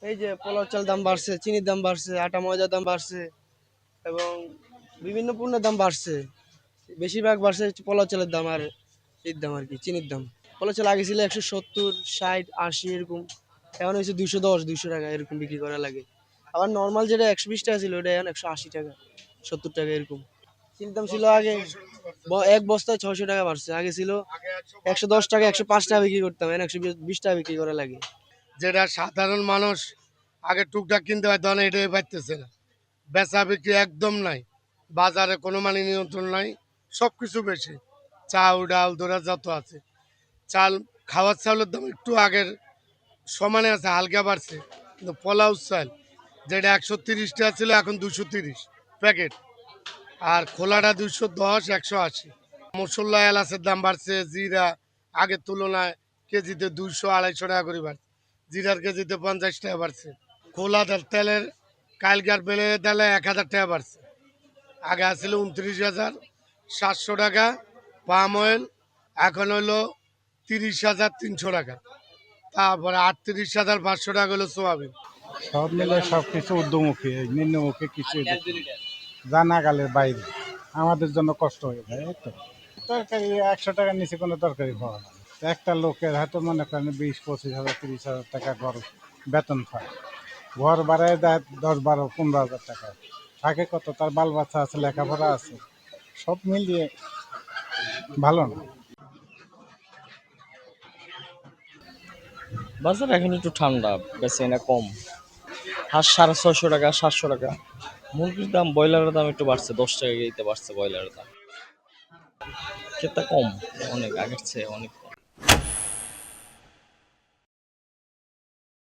এই যে পোলাও চাল দাম বাড়ছে, চিনির দাম বাড়ছে, আটা ময়দার দাম বাড়ছে এবং বিভিন্ন পণ্যের দাম বাড়ছে। বেশিরভাগ বাড়ছে হচ্ছে পোলাও চালের দাম আর এর দাম আর কি চিনির দাম। পোলাও চাল আগে ছিল 170, 60, 80 এরকম। এখন হয়েছে 210, 200 টাকা এরকম বিক্রি করা লাগে। আবার নর্মাল যেটা 120 টাকা ছিল ওটা এখন 180 টাকা, 70 টাকা এরকম। চিনির দাম ছিল আগে এক বস্তায় 600 টাকা বাড়ছে। আগে ছিল 110 টাকা, 105 টাকা বিক্রি করতাম, এখন 120 টাকা বিক্রি করা লাগে। যেটা সাধারণ মানুষ আগে টুকটাক কিনতে পারতো না, এটাই পাইতেছে না। বেচা বিক্রি একদম নাই, বাজারে কোনো মানে নিয়ন্ত্রণ নাই, সব কিছু বেশি। চাল ডাল দোরা যত আছে, চাল খাওয়ার চাউলের দাম একটু আগের সমানে আছে, হালকা বাড়ছে। কিন্তু পোলাও চাল যেটা 130 টাকা ছিল এখন 230 প্যাকেট, আর খোলাটা 210, 180। মশলা এলাচের দাম বাড়ছে, জিরা আগের তুলনায় কেজিতে 200, 250 টাকা করে বাড়ছে, জিরার কেজিতে 50 টাকা বাড়ছে। খোলা তেলের কালকার বেলে তেলে 1000 টাকা বাড়ছে। আগে আসছিল 29,700 টাকা পাম অয়েল, এখন হলো 30,300 টাকা। তারপরে 38,500 টাকা হলো সোয়াবিন। সব মিলে সব কিছু ঊর্ধ্বমুখী, নিম্নমুখী কিছু জানাগালের বাইরে। আমাদের জন্য কষ্ট হয়ে যায়। এই তো তরকারি 100 টাকার নিচে কোনো তরকারি পাওয়া যায় না। একটা লোকের হয়তো মনে করেন 20-25 হাজার 30 হাজার টাকা ঘর বেতন পায়, ঘর বাড়ায় দেয় 10, 12, 15 হাজার টাকা। থাকে কত, তার বাল বাচ্চা আছে, লেখাপড়া আছে, সব মিলিয়ে ভালো না। বাজার এখন একটু ঠান্ডা, বেচে না কম। হাঁস 650 টাকা, 700 টাকা। মুরগির দাম, ব্রয়লারের দাম একটু বাড়ছে, 10 টাকা কেজিতে বাড়ছে ব্রয়লারের দাম। ক্রেতা কম, অনেক আগের চেয়ে অনেক